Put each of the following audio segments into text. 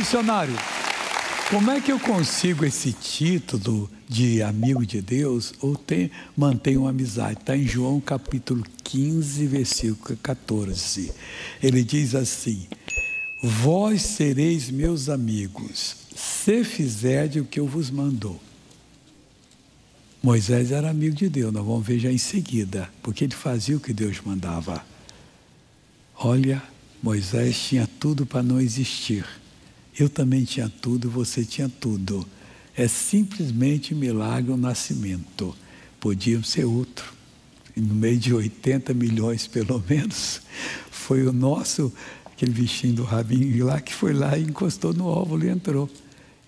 missionário, como é que eu consigo esse título de amigo de Deus ou mantenho uma amizade? Está em João capítulo 15, versículo 14. Ele diz assim: vós sereis meus amigos, se fizerdes o que eu vos mandou. Moisés era amigo de Deus, nós vamos ver já em seguida, porque ele fazia o que Deus mandava. Olha, Moisés tinha tudo para não existir. Eu também tinha tudo, você tinha tudo. É simplesmente um milagre o nascimento. Podíamos ser outro. E no meio de 80 milhões, pelo menos, foi o nosso, aquele bichinho do rabinho lá, que foi lá e encostou no óvulo e entrou.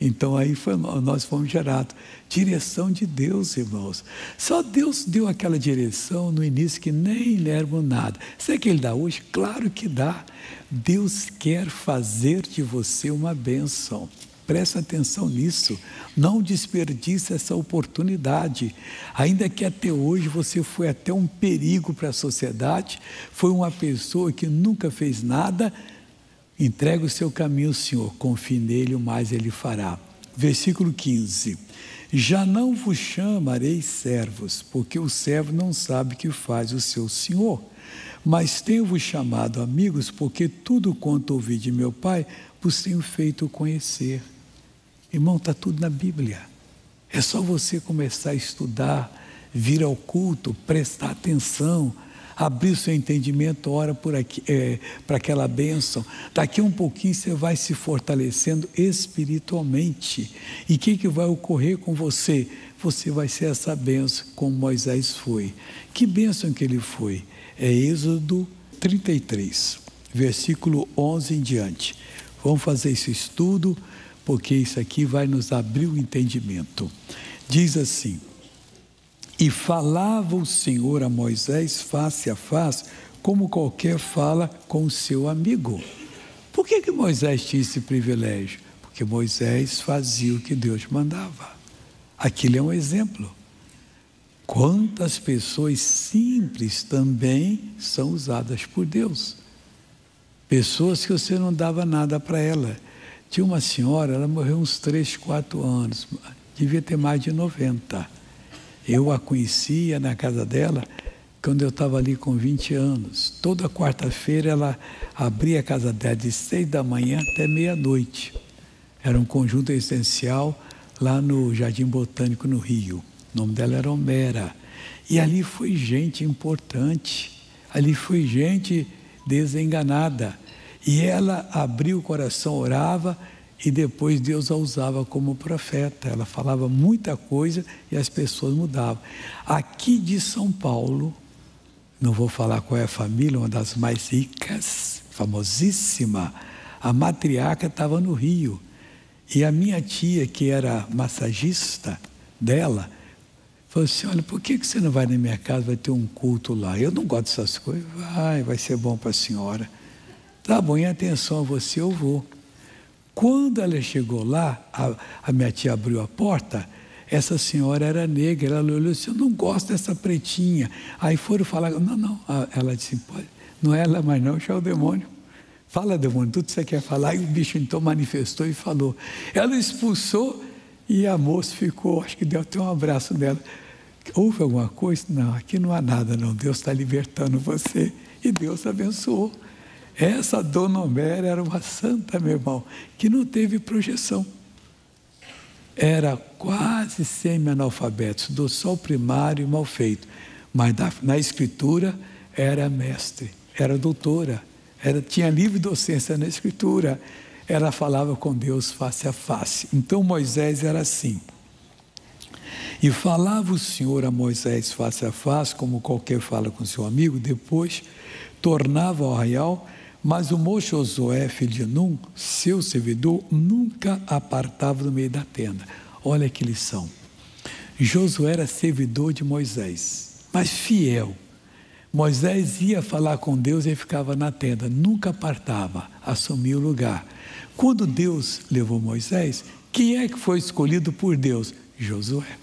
Então aí nós fomos gerados. Direção de Deus, irmãos. Só Deus deu aquela direção no início que nem lembro nada. Será que Ele dá hoje? Claro que dá. Deus quer fazer de você uma bênção. Presta atenção nisso. Não desperdice essa oportunidade. Ainda que até hoje você foi até um perigo para a sociedade, foi uma pessoa que nunca fez nada. Entrega o seu caminho ao Senhor, confie nele, o mais Ele fará. Versículo 15. Já não vos chamarei servos, porque o servo não sabe o que faz o seu Senhor. Mas tenho-vos chamado amigos, porque tudo quanto ouvi de meu Pai, vos tenho feito conhecer. Irmão, está tudo na Bíblia. É só você começar a estudar, vir ao culto, prestar atenção, abrir o seu entendimento, ora por aqui, para aquela bênção. Daqui a um pouquinho você vai se fortalecendo espiritualmente. E o que vai ocorrer com você? Você vai ser essa bênção como Moisés foi. Que bênção que ele foi? É Êxodo 33, versículo 11 em diante. Vamos fazer esse estudo, porque isso aqui vai nos abrir o entendimento. Diz assim: e falava o Senhor a Moisés face a face, como qualquer fala com o seu amigo. Por que Moisés tinha esse privilégio? Porque Moisés fazia o que Deus mandava. Aquilo é um exemplo. Quantas pessoas simples também são usadas por Deus. Pessoas que você não dava nada para ela. Tinha uma senhora, ela morreu uns 3, 4 anos, devia ter mais de 90. Eu a conhecia na casa dela quando eu estava ali com 20 anos. Toda quarta-feira ela abria a casa dela de 6 da manhã até meia-noite. Era um conjunto essencial lá no Jardim Botânico, no Rio. O nome dela era Homera. E ali foi gente importante, ali foi gente desenganada. E ela abria o coração, orava, e depois Deus a usava como profeta. Ela falava muita coisa e as pessoas mudavam. Aqui de São Paulo, não vou falar qual é a família, uma das mais ricas, famosíssima, a matriarca estava no Rio. E a minha tia, que era massagista dela, falou assim: olha, por que você não vai na minha casa, vai ter um culto lá? Eu não gosto dessas coisas. Vai ser bom para a senhora. Tá bom, em atenção a você, eu vou. Quando ela chegou lá, a minha tia abriu a porta, essa senhora era negra, ela olhou assim: eu não gosto dessa pretinha. Aí foram falar, não, ela disse: pode, não é ela mais não, já é o demônio. Fala, demônio, tudo que você quer falar. E o bicho então manifestou e falou. Ela expulsou e a moça ficou, acho que deu até um abraço dela. Houve alguma coisa? Não, aqui não há nada não, Deus está libertando você. E Deus abençoou. Essa dona Homera era uma santa, meu irmão, que não teve projeção. Era quase semi-analfabeto, estudou só o primário e mal feito. Mas na escritura era mestre, era doutora, tinha livre docência na escritura. Ela falava com Deus face a face. Então Moisés era assim. E falava o Senhor a Moisés face a face, como qualquer fala com seu amigo. Depois tornava ao arraial. Mas o moço Josué, filho de Num, seu servidor, nunca apartava do meio da tenda. Olha que lição. Josué era servidor de Moisés, mas fiel. Moisés ia falar com Deus e ficava na tenda, nunca apartava, assumia o lugar. Quando Deus levou Moisés, quem é que foi escolhido por Deus? Josué.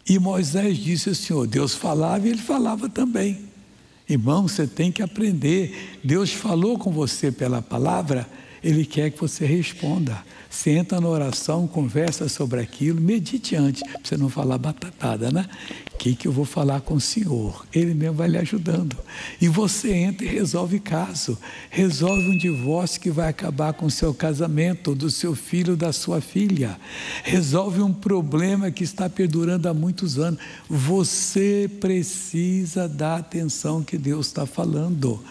E Moisés disse ao Senhor, Deus falava e ele falava também. Irmão, você tem que aprender. Deus falou com você pela palavra, Ele quer que você responda. Você entra na oração, conversa sobre aquilo, medite antes, para você não falar batatada, né? O que eu vou falar com o Senhor? Ele mesmo vai lhe ajudando. E você entra e resolve caso. Resolve um divórcio que vai acabar com o seu casamento, do seu filho ou da sua filha. Resolve um problema que está perdurando há muitos anos. Você precisa dar atenção que Deus está falando.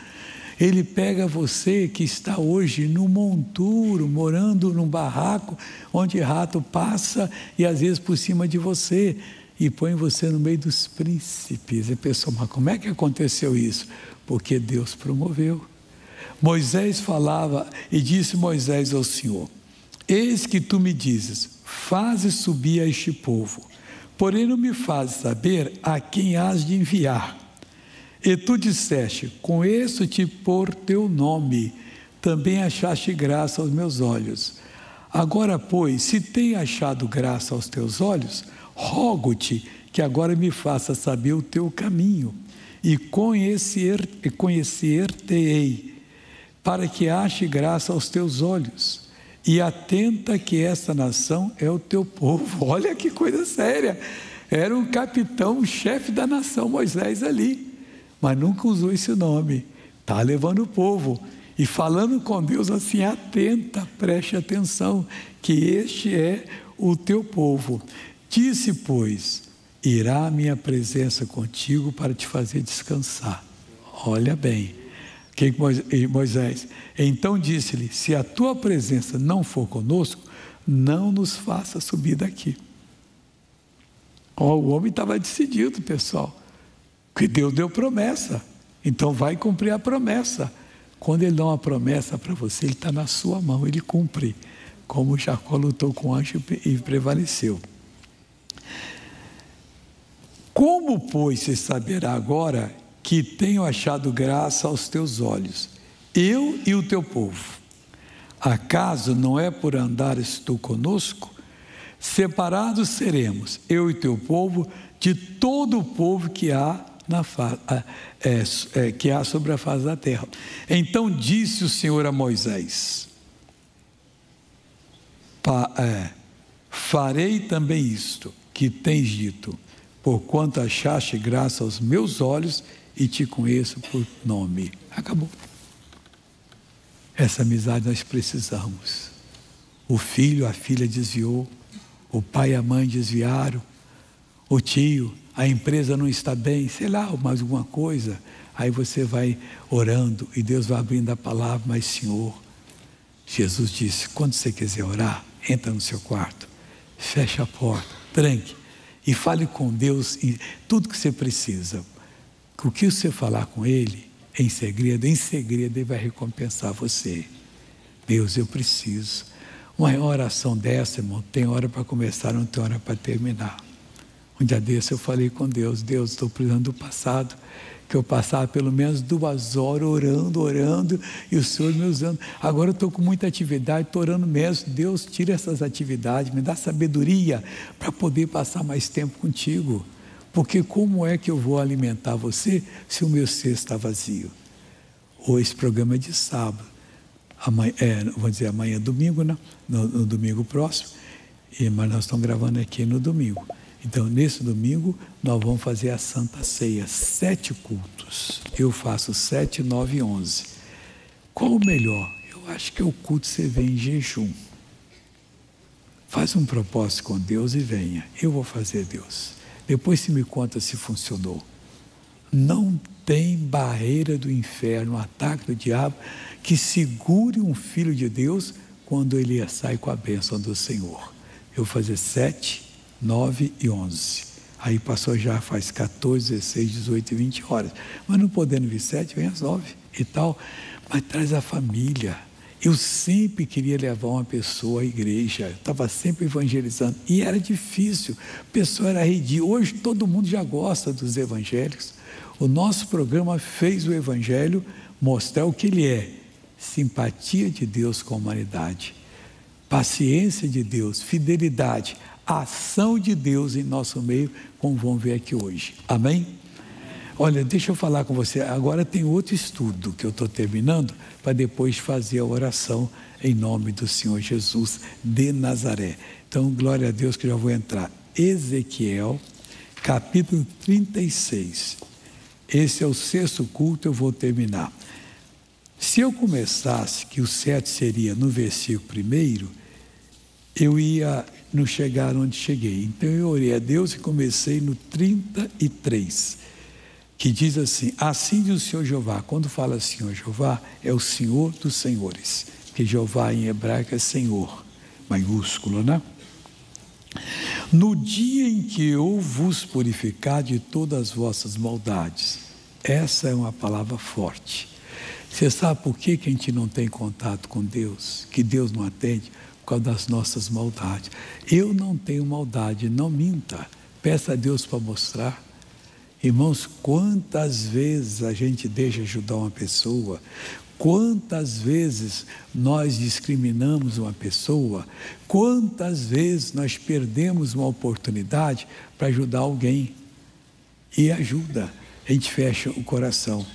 Ele pega você que está hoje num monturo, morando num barraco, onde rato passa e às vezes por cima de você, e põe você no meio dos príncipes. E pessoal, mas como é que aconteceu isso? Porque Deus promoveu. Moisés falava, e disse Moisés ao Senhor: eis que tu me dizes, faze subir a este povo, porém não me fazes saber a quem hás de enviar. E tu disseste, conheço-te por teu nome, também achaste graça aos meus olhos. Agora, pois, se tenho achado graça aos teus olhos, rogo-te que agora me faça saber o teu caminho, e conhecer-te-ei, para que ache graça aos teus olhos. E atenta que esta nação é o teu povo. Olha que coisa séria. Era um capitão, um chefe da nação, Moisés ali. Mas nunca usou esse nome. Está levando o povo. E falando com Deus assim, atenta, preste atenção, que este é o teu povo. Disse, pois, irá a minha presença contigo para te fazer descansar. Olha bem. Que Moisés, então disse-lhe, se a tua presença não for conosco, não nos faça subir daqui. O homem estava decidido, pessoal, porque Deus deu promessa, então vai cumprir a promessa. Quando Ele dá uma promessa para você, Ele está na sua mão, Ele cumpre, como Jacó lutou com o anjo e prevaleceu. Como, pois, se saberá agora que tenho achado graça aos teus olhos, eu e o teu povo? Acaso não é por andares tu conosco? Separados seremos, eu e teu povo, de todo o povo que há sobre a face da terra. Então disse o Senhor a Moisés, farei também isto que tens dito, porquanto achaste graça aos meus olhos e te conheço por nome. Acabou. Essa amizade nós precisamos. O filho, a filha desviou, o pai e a mãe desviaram, o tio, a empresa não está bem, sei lá, mais alguma coisa. Aí você vai orando e Deus vai abrindo a palavra, mas Senhor, Jesus disse, quando você quiser orar, entra no seu quarto, fecha a porta, tranque e fale com Deus tudo que você precisa. O que você falar com Ele, em segredo Ele vai recompensar você. Deus, eu preciso. Uma oração dessa, irmão, tem hora para começar, não tem hora para terminar. Um dia desse eu falei com Deus, estou precisando do passado, que eu passava pelo menos 2 horas orando, e o Senhor me usando. Agora eu estou com muita atividade, estou orando mesmo. Deus, tira essas atividades, me dá sabedoria para poder passar mais tempo contigo. Porque como é que eu vou alimentar você se o meu ser está vazio? Ou esse programa é de sábado. Amanhã, vou dizer, amanhã é domingo, né? No domingo próximo. Mas nós estamos gravando aqui no domingo. Então, nesse domingo, nós vamos fazer a Santa Ceia. 7 cultos. Eu faço 7, 9 e 11. Qual o melhor? Eu acho que é o culto você vem em jejum. Faz um propósito com Deus e venha. Eu vou fazer, Deus. Depois você me conta se funcionou. Não tem barreira do inferno, ataque do diabo, que segure um filho de Deus quando ele sai com a bênção do Senhor. Eu vou fazer 7, 9 e 11. Aí passou já, faz 14, 16, 18 e 20 horas. Mas não podendo vir 7, vem às 9 e tal. Mas traz a família. Eu sempre queria levar uma pessoa à igreja, estava sempre evangelizando, e era difícil, a pessoa era arredia. Hoje todo mundo já gosta dos evangélicos. O nosso programa fez o evangelho mostrar o que ele é: simpatia de Deus com a humanidade, paciência de Deus, fidelidade, ação de Deus em nosso meio, como vamos ver aqui hoje. Amém? Olha, deixa eu falar com você, agora tem outro estudo que eu estou terminando, para depois fazer a oração em nome do Senhor Jesus de Nazaré. Então, glória a Deus que eu já vou entrar. Ezequiel, capítulo 36. Esse é o 6º culto, eu vou terminar. Se eu começasse, que o 7 seria no versículo 1, eu ia não chegar onde cheguei. Então eu orei a Deus e comecei no 33, que diz assim: assim diz o Senhor Jeová. Quando fala Senhor Jeová, é o Senhor dos senhores, porque Jeová em hebraico é Senhor, maiúsculo, né? No dia em que eu vos purificar de todas as vossas maldades. Essa é uma palavra forte. Você sabe por que a gente não tem contato com Deus? Que Deus não atende? Por causa das nossas maldades. Eu não tenho maldade, não minta. Peça a Deus para mostrar. Irmãos, quantas vezes a gente deixa ajudar uma pessoa? Quantas vezes nós discriminamos uma pessoa? Quantas vezes nós perdemos uma oportunidade para ajudar alguém? E ajuda, a gente fecha o coração.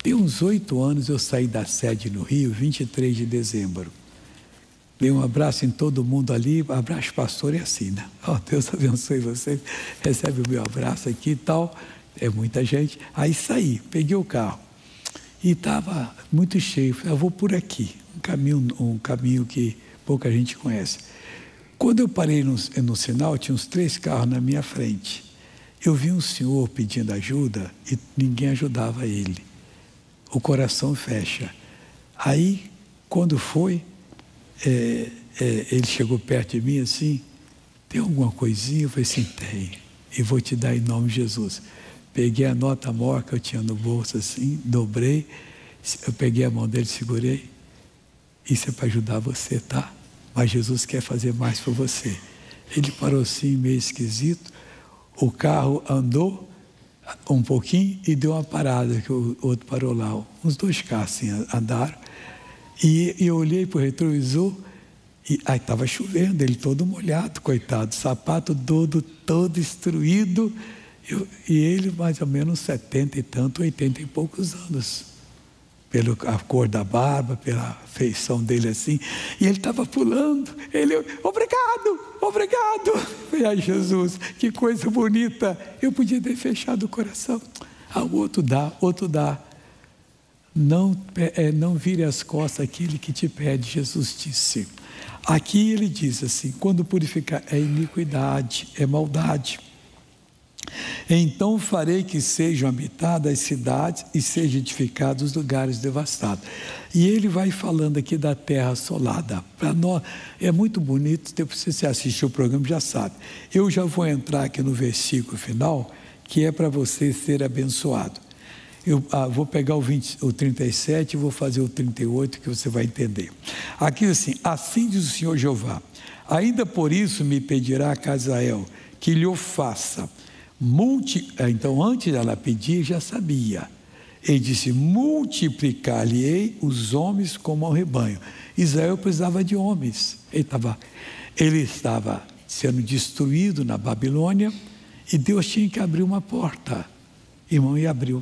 Tem uns 8 anos eu saí da sede no Rio, 23 de dezembro. Dei um abraço em todo mundo ali, abraço pastor é assim, né? Oh, Deus abençoe vocês, recebe o meu abraço aqui e tal, é muita gente. Aí saí, peguei o carro e estava muito cheio, falei, eu vou por aqui, um caminho que pouca gente conhece. Quando eu parei no sinal, tinha uns 3 carros na minha frente. Eu vi um senhor pedindo ajuda e ninguém ajudava ele. O coração fecha. Aí, quando foi, ele chegou perto de mim assim, tem alguma coisinha? Eu falei assim, tem, e vou te dar em nome de Jesus. Peguei a nota maior que eu tinha no bolso assim, dobrei, eu peguei a mão dele, segurei, isso é para ajudar você, tá? Mas Jesus quer fazer mais por você. Ele parou assim, meio esquisito, o carro andou um pouquinho e deu uma parada, que o outro parou lá, uns 2 carros assim andaram, e eu olhei para o retrovisor, e aí estava chovendo, ele todo molhado, coitado, sapato todo destruído, e ele mais ou menos 70 e tanto, 80 e poucos anos, pela cor da barba, pela feição dele assim, e ele estava pulando, ele, obrigado, ai Jesus, que coisa bonita, eu podia ter fechado o coração, o outro dá, não vire as costas àquele que te pede, Jesus disse. Aqui ele diz assim, quando purificar é iniquidade, é maldade. Então farei que sejam habitadas as cidades e sejam edificados os lugares devastados. E ele vai falando aqui da terra assolada. Para nós é muito bonito, depois que você assistiu o programa já sabe. Eu já vou entrar aqui no versículo final, que é para você ser abençoado. Eu vou pegar o 37 e vou fazer o 38, que você vai entender. Aqui assim diz o Senhor Jeová, ainda por isso me pedirá a casa de Israel, que lhe o faça. Então, antes dela pedir, já sabia. Ele disse, multiplicar-lhe-ei os homens como ao rebanho. Israel precisava de homens. Ele estava sendo destruído na Babilônia e Deus tinha que abrir uma porta. Irmão, e abriu.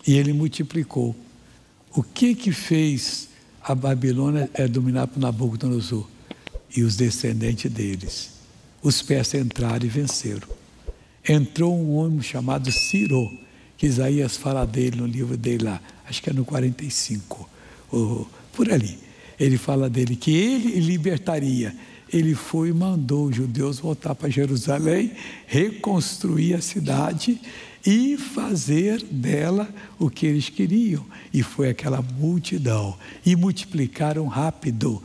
E ele multiplicou. O que fez a Babilônia dominar por Nabucodonosor? E os descendentes deles. Os persas entraram e venceram. Entrou um homem chamado Ciro, que Isaías fala dele no livro dele lá, acho que é no 45, por ali. Ele fala dele, que ele libertaria. Ele foi e mandou os judeus voltar para Jerusalém, reconstruir a cidade e fazer dela o que eles queriam. E foi aquela multidão. E multiplicaram rápido.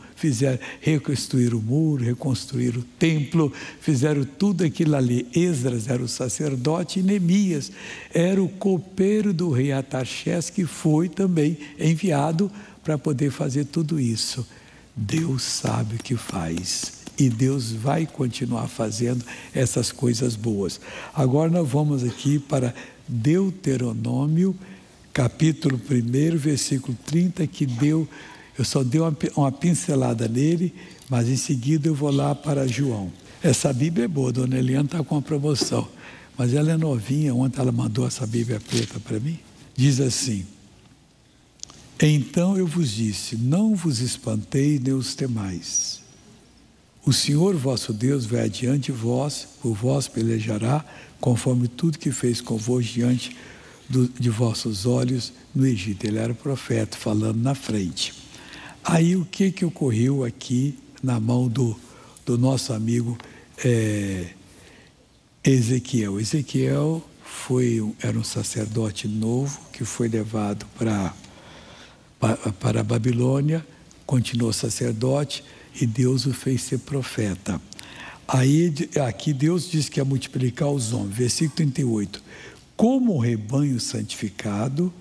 Reconstruíram o muro, reconstruíram o templo, fizeram tudo aquilo ali. Esdras era o sacerdote e Neemias era o copeiro do rei Artaxerxes, que foi também enviado para poder fazer tudo isso. Deus sabe o que faz. E Deus vai continuar fazendo essas coisas boas. Agora nós vamos aqui para Deuteronômio, capítulo 1, versículo 30, eu só dei uma pincelada nele, mas em seguida eu vou lá para João. Essa Bíblia é boa, dona Eliana está com uma promoção, mas ela é novinha, ontem ela mandou essa Bíblia preta para mim. Diz assim, Então eu vos disse, não vos espanteis nem os temais. O Senhor vosso Deus vai adiante de vós, por vós pelejará, conforme tudo que fez convosco diante de vossos olhos no Egito. Ele era o profeta, falando na frente. Aí o que ocorreu aqui na mão do nosso amigo Ezequiel? Ezequiel era um sacerdote novo que foi levado para a Babilônia, continuou sacerdote e Deus o fez ser profeta. Aí aqui Deus diz que ia multiplicar os homens, versículo 38. Como o rebanho santificado,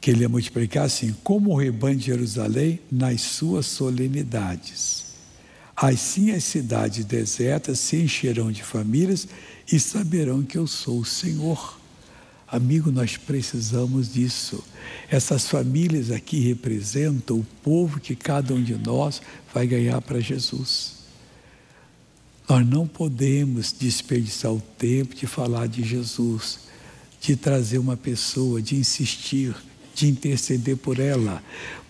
que ele ia multiplicar assim, como o rebanho de Jerusalém nas suas solenidades. Assim as cidades desertas se encherão de famílias e saberão que eu sou o Senhor. Amigo, nós precisamos disso. Essas famílias aqui representam o povo que cada um de nós vai ganhar para Jesus. Nós não podemos desperdiçar o tempo de falar de Jesus, de trazer uma pessoa, de insistir, de interceder por ela,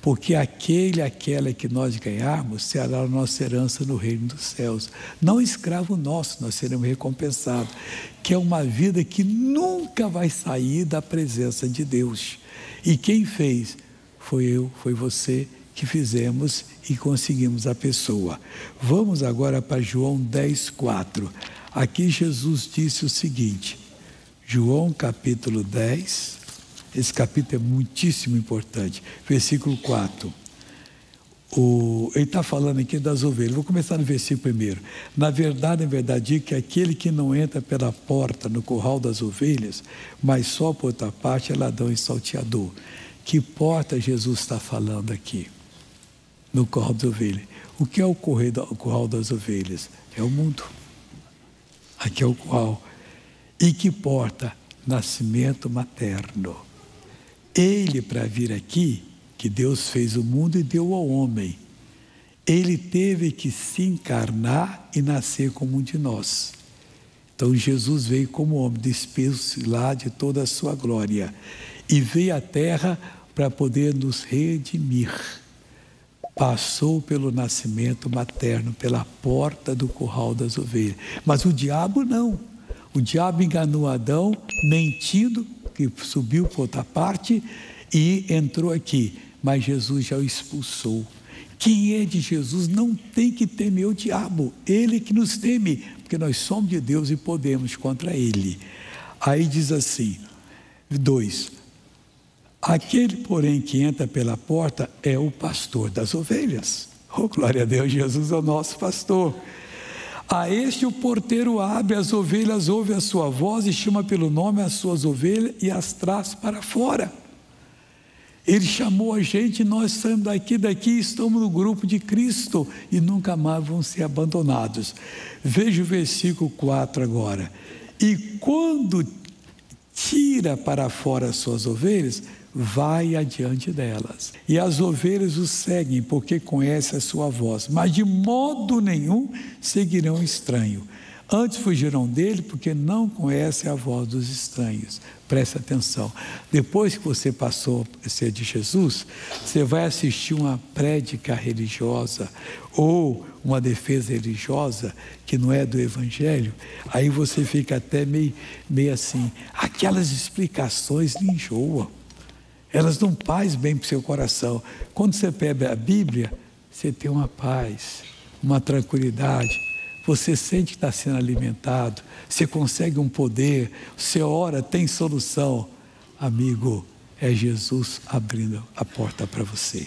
porque aquela que nós ganharmos será a nossa herança no reino dos céus. Não escravo nosso, nós seremos recompensados, que é uma vida que nunca vai sair da presença de Deus. E quem fez? Foi eu, foi você, que fizemos e conseguimos a pessoa. Vamos agora para João 10:4. Aqui Jesus disse o seguinte, João capítulo 10, esse capítulo é muitíssimo importante, versículo 4. Ele está falando aqui das ovelhas. Vou começar no versículo primeiro. Na verdade, digo que aquele que não entra pela porta no curral das ovelhas, mas só por outra parte é ladrão e salteador. Que porta Jesus está falando aqui? No curral das ovelhas. O que é o curral das ovelhas? É o mundo. Aqui é o curral. E que porta? Nascimento materno. Ele, para vir aqui, que Deus fez o mundo e deu ao homem, ele teve que se encarnar e nascer como um de nós. Então Jesus veio como homem, despiu-se lá de toda a sua glória e veio à terra para poder nos redimir. Passou pelo nascimento materno, pela porta do curral das ovelhas. Mas o diabo não. O diabo enganou Adão, mentindo, que subiu para outra parte e entrou aqui. Mas Jesus já o expulsou. Quem é de Jesus não tem que temer o diabo. Ele que nos teme, porque nós somos de Deus e podemos contra ele. Aí diz assim, 2. Aquele, porém, que entra pela porta é o pastor das ovelhas. Oh, glória a Deus, Jesus é o nosso pastor. A este o porteiro abre, as ovelhas ouvem a sua voz e chama pelo nome as suas ovelhas e as traz para fora. Ele chamou a gente, nós saímos daqui, estamos no grupo de Cristo e nunca mais vão ser abandonados. Veja o versículo 4 agora. E quando tira para fora as suas ovelhas, vai adiante delas. E as ovelhas o seguem, porque conhecem a sua voz, mas de modo nenhum seguirão o estranho. Antes fugirão dele, porque não conhecem a voz dos estranhos. Preste atenção. Depois que você passou a ser de Jesus, você vai assistir uma prédica religiosa ou uma defesa religiosa que não é do Evangelho, aí você fica até meio assim. Aquelas explicações lhe enjoam. Elas dão paz bem para o seu coração. Quando você pega a Bíblia, você tem uma paz, uma tranquilidade. Você sente que está sendo alimentado. Você consegue um poder. Você ora, tem solução. Amigo, é Jesus abrindo a porta para você.